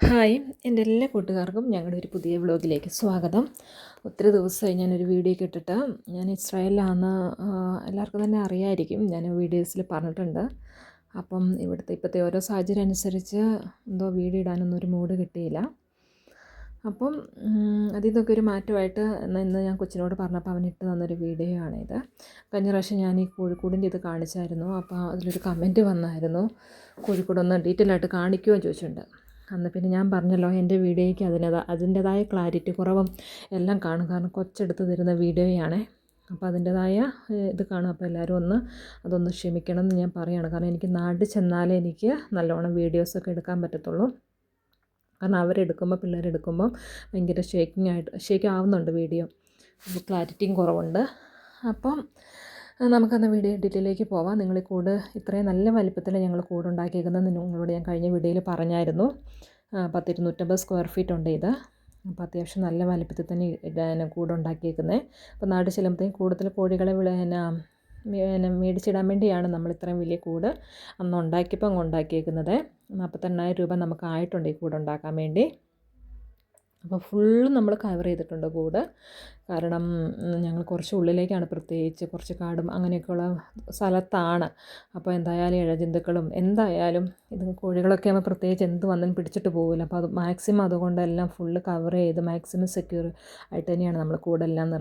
Hi, എൻ്റെ എല്ലാ കൂട്ടുകാർക്കും ഞങ്ങളുടെ ഒരു പുതിയ വ്ലോഗിലേക്ക് സ്വാഗതം. ഒത്തിരി ദിവസമായി ഞാനൊരു വീഡിയോ ഇട്ടിട്ട്. ഞാൻ ഇസ്രായേലിലാണെന്ന് എല്ലാവർക്കും തന്നെ അറിയാമായിരിക്കും. ഞാൻ വീഡിയോസിൽ പറഞ്ഞിട്ടുണ്ട്. അപ്പം ഇപ്പോഴത്തെ ഓരോ സാഹചര്യം അനുസരിച്ച് എന്തോ വീഡിയോ ഇടാനൊന്നും ഒരു മൂഡ് കിട്ടിയില്ല. അപ്പം അതിൽ നിന്നൊക്കെ ഒരു മാറ്റമായിട്ട് ഇന്ന് ഞാൻ കൊച്ചിനോട് പറഞ്ഞപ്പോൾ അവനിട്ട് തന്നൊരു വീഡിയോ ആണിത്. കഴിഞ്ഞ പ്രാവശ്യം ഞാൻ ഈ കോഴിക്കോടിൻ്റെ ഇത് കാണിച്ചായിരുന്നു. അപ്പോൾ അതിലൊരു കമൻറ്റ് വന്നായിരുന്നു, കോഴിക്കോടൊന്ന് ഡീറ്റെയിൽ ആയിട്ട് കാണിക്കുമോ ചോദിച്ചിട്ടുണ്ട്. അന്ന് പിന്നെ ഞാൻ പറഞ്ഞല്ലോ, എൻ്റെ വീഡിയോയ്ക്ക് അതിൻ്റേതായ ക്ലാരിറ്റി കുറവും എല്ലാം കാണും. കാരണം കൊച്ചെടുത്ത് തരുന്ന വീഡിയോയാണേ. അപ്പോൾ അതിൻ്റേതായ ഇത് കാണും. അപ്പോൾ എല്ലാവരും അതൊന്ന് ക്ഷമിക്കണം എന്ന് ഞാൻ പറയുകയാണ്. കാരണം എനിക്ക് നാട്ടിൽ ചെന്നാലേ എനിക്ക് നല്ലോണം വീഡിയോസൊക്കെ എടുക്കാൻ പറ്റത്തുള്ളൂ. കാരണം അവരെടുക്കുമ്പോൾ പിള്ളേരെടുക്കുമ്പം ഭയങ്കര ഷേക്ക് ആവുന്നുണ്ട് വീഡിയോ. അപ്പോൾ ക്ലാരിറ്റിയും കുറവുണ്ട്. അപ്പം നമുക്കന്ന് വീഡിയോ ഡീറ്റെയിലേക്ക് പോവാം. നിങ്ങൾ ഈ കൂട് ഇത്രയും നല്ല വലിപ്പത്തിൽ ഞങ്ങൾ കൂടുണ്ടാക്കിയേക്കുന്നത് നിങ്ങളോട് ഞാൻ കഴിഞ്ഞ വീഡിയോയിൽ പറഞ്ഞായിരുന്നു. 250 സ്ക്വയർ ഫീറ്റ് ഉണ്ട് ഇത്. അപ്പോൾ അത്യാവശ്യം നല്ല വലിപ്പത്തിൽ തന്നെ കൂടുണ്ടാക്കിയേക്കുന്നത്. അപ്പോൾ നാട് ചെല്ലുമ്പോഴത്തേക്കും കൂടുതൽ കോഴികളെ മേടിച്ചിടാൻ വേണ്ടിയാണ് നമ്മൾ ഇത്രയും വലിയ കൂട് അന്ന് ഉണ്ടാക്കിയപ്പോൾ ഉണ്ടാക്കിയേക്കുന്നത്. 48,000 രൂപ നമുക്ക് ആയിട്ടുണ്ട് ഈ കൂടുണ്ടാക്കാൻ വേണ്ടി. അപ്പോൾ ഫുള്ളും നമ്മൾ കവർ ചെയ്തിട്ടുണ്ട് കൂട്. കാരണം ഞങ്ങൾ കുറച്ച് ഉള്ളിലേക്കാണ്, പ്രത്യേകിച്ച് കുറച്ച് കാടും അങ്ങനെയൊക്കെയുള്ള സ്ഥലത്താണ്. അപ്പോൾ എന്തായാലും ഇഴജന്തുക്കളും എന്തായാലും ഇത് കോഴികളൊക്കെ ആകുമ്പോൾ പ്രത്യേകിച്ച് എന്ത് വന്നും പിടിച്ചിട്ട് പോകില്ല. അപ്പോൾ അത് മാക്സിമം അതുകൊണ്ടെല്ലാം ഫുള്ള് കവർ ചെയ്ത് മാക്സിമം സെക്യൂർ ആയിട്ട് തന്നെയാണ് നമ്മൾ കൂടെല്ലാം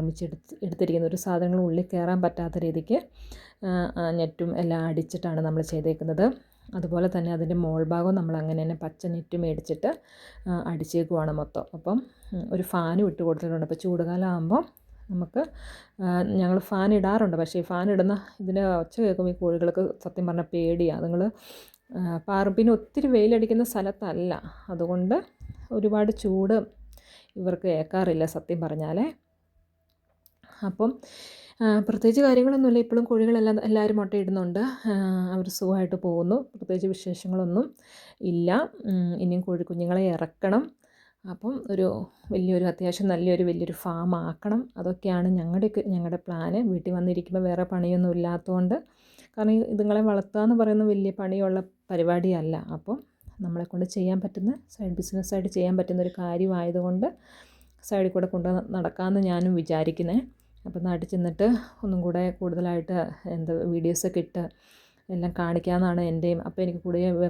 എടുത്തിരിക്കുന്നത്. ഒരു സാധനങ്ങളും ഉള്ളിൽ കയറാൻ പറ്റാത്ത രീതിക്ക് നെറ്റും എല്ലാം അടിച്ചിട്ടാണ് നമ്മൾ ചെയ്തേക്കുന്നത്. അതുപോലെ തന്നെ അതിൻ്റെ ഭാഗം നമ്മൾ അങ്ങനെ തന്നെ പച്ച നെറ്റ് മേടിച്ചിട്ട് അടിച്ചേക്കുവാണ് മൊത്തം. അപ്പം ഒരു ഫാനും ഇട്ട് കൊടുത്തിട്ടുണ്ട്. അപ്പോൾ ചൂടുകാലം ആകുമ്പോൾ നമുക്ക് ഞങ്ങൾ ഫാൻ ഇടാറുണ്ട്. പക്ഷേ ഈ ഫാൻ ഇടുന്ന ഇതിന് ഒച്ച കേൾക്കുമ്പോൾ ഈ കോഴികൾക്ക് സത്യം പറഞ്ഞാൽ പേടിയാണ്. അതുങ്ങൾ പിന്നെ ഒത്തിരി വെയിലടിക്കുന്ന സ്ഥലത്തല്ല, അതുകൊണ്ട് ഒരുപാട് ചൂട് ഇവർക്ക് ഏൽക്കാറില്ല സത്യം പറഞ്ഞാലേ. അപ്പം പ്രത്യേകിച്ച് കാര്യങ്ങളൊന്നുമില്ല. ഇപ്പോഴും എല്ലാവരും മുട്ടയിടുന്നുണ്ട്. അവർ സുഖമായിട്ട് പോകുന്നു. പ്രത്യേകിച്ച് വിശേഷങ്ങളൊന്നും ഇല്ല. ഇനിയും കോഴിക്കുഞ്ഞുങ്ങളെ ഇറക്കണം. അപ്പം വലിയൊരു അത്യാവശ്യം വലിയൊരു ഫാം ആക്കണം. അതൊക്കെയാണ് ഞങ്ങളുടെ പ്ലാന്. വീട്ടിൽ വന്നിരിക്കുമ്പോൾ വേറെ പണിയൊന്നും ഇല്ലാത്തതുകൊണ്ട്, കാരണം ഇതുങ്ങളെ വളർത്തുക എന്ന് പറയുന്നത് വലിയ പണിയുള്ള പരിപാടിയല്ല. അപ്പം നമ്മളെക്കൊണ്ട് ചെയ്യാൻ പറ്റുന്ന സൈഡ് ബിസിനസ്സായിട്ട് ചെയ്യാൻ പറ്റുന്നൊരു കാര്യമായതുകൊണ്ട് സൈഡിൽ കൂടെ നടക്കാമെന്ന് ഞാനും വിചാരിക്കുന്നത്. അപ്പോൾ നാട്ടിൽ ചെന്നിട്ട് ഒന്നും കൂടെ കൂടുതലായിട്ട് വീഡിയോസൊക്കെ ഇട്ട് എല്ലാം കാണിക്കാമെന്നാണ് എൻ്റെയും. അപ്പോൾ എനിക്ക്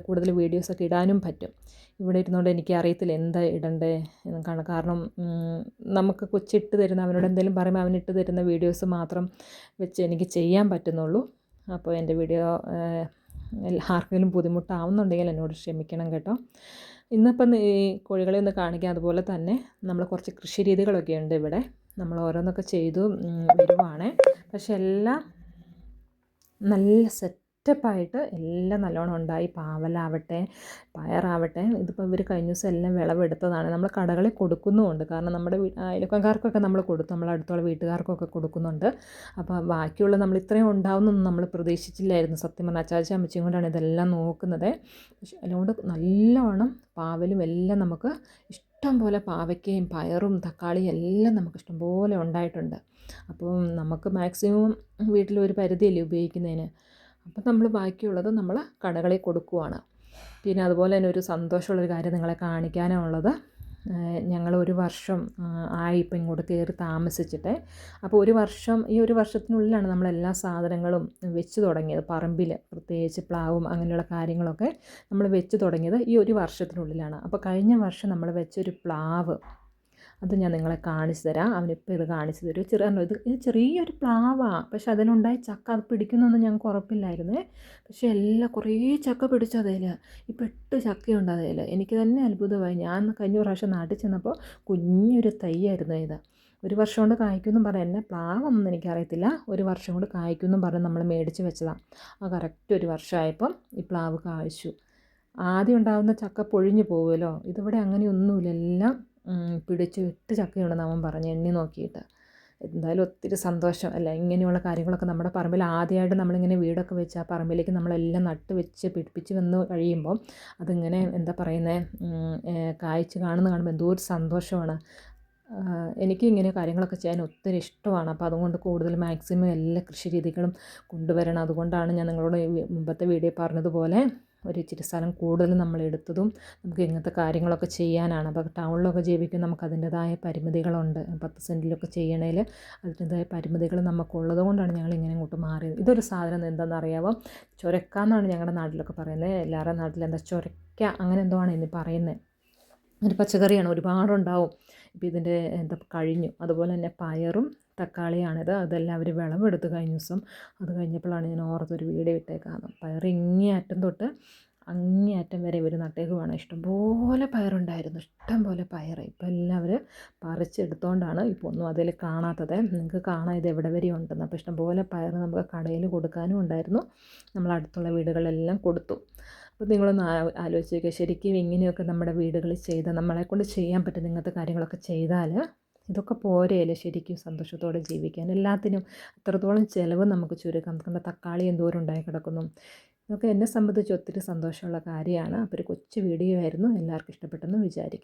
കൂടുതൽ വീഡിയോസൊക്കെ ഇടാനും പറ്റും. ഇവിടെ ഇരുന്നുകൊണ്ട് എനിക്ക് അറിയത്തില്ല എന്താ ഇടണ്ടേ എന്ന്. കാരണം നമുക്ക് കൊച്ചിട്ട് തരുന്ന, അവനോട് എന്തെങ്കിലും പറയുമ്പോൾ അവനിട്ട് തരുന്ന വീഡിയോസ് മാത്രം വെച്ച് എനിക്ക് ചെയ്യാൻ പറ്റുന്നുള്ളൂ. അപ്പോൾ എൻ്റെ വീഡിയോ ആർക്കെങ്കിലും ബുദ്ധിമുട്ടാവുന്നുണ്ടെങ്കിൽ എന്നോട് ക്ഷമിക്കണം കേട്ടോ. ഇന്നിപ്പം ഈ കോഴികളെ ഒന്ന് കാണിക്കാം. അതുപോലെ തന്നെ നമ്മൾ കുറച്ച് കൃഷി രീതികളൊക്കെ ഉണ്ട് ഇവിടെ. നമ്മൾ ഓരോന്നൊക്കെ ചെയ്തു വരുവാണ്. പക്ഷെ എല്ലാം നല്ല സെറ്റപ്പായിട്ട് എല്ലാം നല്ലോണം ഉണ്ടായി. പാവലാവട്ടെ പയറാവട്ടെ, ഇതിപ്പോൾ ഇവർ കഴിഞ്ഞ ദിവസം എല്ലാം വിളവെടുത്തതാണ്. നമ്മൾ കടകളിൽ കൊടുക്കുന്നുമുണ്ട്. കാരണം നമ്മുടെ അയൽവക്കക്കാർക്കൊക്കെ നമ്മൾ കൊടുത്തു, നമ്മൾ അടുത്തുള്ള വീട്ടുകാർക്കൊക്കെ കൊടുക്കുന്നുണ്ട്. അപ്പോൾ ബാക്കിയുള്ള നമ്മൾ ഇത്രയും ഉണ്ടാവുന്നൊന്നും നമ്മൾ പ്രതീക്ഷിച്ചില്ലായിരുന്നു സത്യം പറഞ്ഞാൽ. അച്ചാച്ചി അമ്മച്ചിയും കൊണ്ടാണ് ഇതെല്ലാം നോക്കുന്നത്. പക്ഷെ അതുകൊണ്ട് നല്ലവണ്ണം പാവലും എല്ലാം നമുക്ക് ഇഷ്ടം പോലെ പാവയ്ക്കയും പയറും തക്കാളിയും എല്ലാം നമുക്ക് ഇഷ്ടം പോലെ ഉണ്ടായിട്ടുണ്ട്. അപ്പം നമുക്ക് മാക്സിമം വീട്ടിലൊരു പരിധിയല്ലേ ഉപയോഗിക്കുന്നതിന്. അപ്പം നമ്മൾ ബാക്കിയുള്ളത് നമ്മൾ കടകളിൽ കൊടുക്കുവാണ്. പിന്നെ അതുപോലെ തന്നെ ഒരു സന്തോഷമുള്ളൊരു കാര്യം നിങ്ങളെ കാണിക്കാനുള്ളത്, ഞങ്ങൾ ഒരു വർഷം ആയി ഇപ്പം ഇങ്ങോട്ട് കയറി താമസിച്ചിട്ട്. അപ്പോൾ ഈ ഒരു വർഷത്തിനുള്ളിലാണ് നമ്മളെല്ലാ സാധനങ്ങളും വെച്ച് തുടങ്ങിയത്. പറമ്പിൽ പ്രത്യേകിച്ച് പ്ലാവും അങ്ങനെയുള്ള കാര്യങ്ങളൊക്കെ നമ്മൾ വെച്ച് തുടങ്ങിയത് ഈ ഒരു വർഷത്തിനുള്ളിലാണ്. അപ്പോൾ കഴിഞ്ഞ വർഷം നമ്മൾ വെച്ചൊരു പ്ലാവ്, അത് ഞാൻ നിങ്ങളെ കാണിച്ചു തരാം. അവനിപ്പോൾ ഇത് കാണിച്ചു തരും. ഇത് ചെറിയൊരു പ്ലാവാണ്, പക്ഷെ അതിനുണ്ടായി ചക്ക അത് പിടിക്കുന്നൊന്നും ഞങ്ങൾക്ക് ഉറപ്പില്ലായിരുന്നേ. പക്ഷേ കുറേ ചക്ക പിടിച്ചു അതിൽ. ഇപ്പോൾ 8 ചക്കയുണ്ട് അതിൽ. എനിക്ക് തന്നെ അത്ഭുതമായി. ഞാൻ കഴിഞ്ഞ പ്രാവശ്യം നാട്ടിൽ ചെന്നപ്പോൾ കുഞ്ഞൊരു തൈയായിരുന്നു ഇത്. ഒരു വർഷം കൊണ്ട് കായ്ക്കുമെന്നും പറഞ്ഞ്, എന്നെ പ്ലാവൊന്നും എനിക്കറിയത്തില്ല, ഒരു വർഷം കൊണ്ട് കായ്ക്കുമെന്നും പറഞ്ഞ് നമ്മൾ മേടിച്ച് വെച്ചതാണ്. കറക്റ്റ് ഒരു വർഷമായപ്പം ഈ പ്ലാവ് കായ്ച്ചു. ആദ്യം ഉണ്ടാകുന്ന ചക്ക പൊഴിഞ്ഞു പോകുമല്ലോ, ഇതിവിടെ അങ്ങനെയൊന്നുമില്ല. എല്ലാം പിടിച്ച് 8 ചക്കയുണ്ടെന്ന് അവൻ പറഞ്ഞു എണ്ണി നോക്കിയിട്ട്. എന്തായാലും ഒത്തിരി സന്തോഷം അല്ല, ഇങ്ങനെയുള്ള കാര്യങ്ങളൊക്കെ നമ്മുടെ പറമ്പിൽ ആദ്യമായിട്ട് നമ്മളിങ്ങനെ വീടൊക്കെ വെച്ച് ആ പറമ്പിലേക്ക് നമ്മളെല്ലാം നട്ട് വെച്ച് പിടിപ്പിച്ച് വന്ന് കഴിയുമ്പോൾ അതിങ്ങനെ എന്താ പറയുന്നത്, കായ്ച്ച് കാണുമ്പോൾ എന്തോ ഒരു സന്തോഷമാണ്. എനിക്ക് ഇങ്ങനെ കാര്യങ്ങളൊക്കെ ചെയ്യാൻ ഒത്തിരി ഇഷ്ടമാണ്. അപ്പോൾ അതുകൊണ്ട് കൂടുതൽ മാക്സിമം എല്ലാ കൃഷി രീതികളും കൊണ്ടുവരണം. അതുകൊണ്ടാണ് ഞാൻ നിങ്ങളോട് മുമ്പത്തെ വീഡിയോ പറഞ്ഞതുപോലെ ഒരു ഇച്ചിരി സ്ഥലം കൂടുതൽ നമ്മൾ എടുത്തതും നമുക്ക് ഇങ്ങനത്തെ കാര്യങ്ങളൊക്കെ ചെയ്യാനാണ്. അപ്പോൾ ടൗണിലൊക്കെ ജീവിക്കും നമുക്ക് അതിൻ്റെതായ പരിമിതികളുണ്ട്. 10 സെൻറ്റിലൊക്കെ ചെയ്യണേൽ അതിൻ്റെതായ പരിമിതികൾ നമുക്കുള്ളത് കൊണ്ടാണ് ഞങ്ങൾ ഇങ്ങനെ ഇങ്ങോട്ട് മാറിയത്. ഇതൊരു സാധനം എന്താണെന്ന് അറിയാമോ? ചൊരക്ക എന്നാണ് ഞങ്ങളുടെ നാട്ടിലൊക്കെ പറയുന്നത്. എല്ലാവരുടെ നാട്ടിൽ എന്താ ചൊരക്ക അങ്ങനെ എന്തോ ആണ് ഇനി പറയുന്നത്. ഒരു പച്ചക്കറിയാണ്, ഒരുപാടുണ്ടാവും. ഇപ്പോൾ ഇതിൻ്റെ എന്താ കഴിഞ്ഞു. അതുപോലെ തന്നെ പയറും തക്കാളിയാണിത്. അതെല്ലാം അവർ വിളവെടുത്ത് കഴിഞ്ഞ ദിവസം. അത് കഴിഞ്ഞപ്പോഴാണ് ഞാൻ ഓർത്തൊരു വീഡിയോ ഇട്ടേക്കാണ്. പയർ ഇങ്ങേ അറ്റം തൊട്ട് അങ്ങേ അറ്റം വരെ ഇവർ നട്ടേക്കുവാണ്. ഇഷ്ടംപോലെ പയറുണ്ടായിരുന്നു, ഇഷ്ടംപോലെ പയർ. ഇപ്പോൾ എല്ലാം അവർ പറിച്ചെടുത്തോണ്ടാണ് ഇപ്പോൾ ഒന്നും അതിൽ കാണാത്തത്. നിങ്ങൾക്ക് കാണാം ഇത് എവിടെ വരെ ഉണ്ടെന്ന്. അപ്പോൾ ഇഷ്ടംപോലെ പയർ നമുക്ക് കടയിൽ കൊടുക്കാനും ഉണ്ടായിരുന്നു. നമ്മൾ അടുത്തുള്ള വീടുകളെല്ലാം കൊടുത്തു. അപ്പോൾ നിങ്ങളൊന്ന് ആലോചിച്ച് നോക്കുക, ശരിക്കും ഇങ്ങനെയൊക്കെ നമ്മുടെ വീടുകളിൽ ചെയ്താൽ, നമ്മളെക്കൊണ്ട് ചെയ്യാൻ പറ്റുന്ന ഇങ്ങനത്തെ കാര്യങ്ങളൊക്കെ ചെയ്താൽ ഇതൊക്കെ പോരെയല്ലേ ശരിക്കും സന്തോഷത്തോടെ ജീവിക്കാൻ. എല്ലാത്തിനും അത്രത്തോളം ചിലവ് നമുക്ക് ചുരുക്കാം. നമ്മുടെ തക്കാളി എന്തോരം ഉണ്ടായി കിടക്കുന്നു. ഇതൊക്കെ എന്നെ സംബന്ധിച്ച് ഒത്തിരി സന്തോഷമുള്ള കാര്യമാണ്. അപ്പോൾ ഒരു കൊച്ചു വീഡിയോ ആയിരുന്നു, എല്ലാവർക്കും ഇഷ്ടപ്പെട്ടെന്ന് വിചാരിക്കും.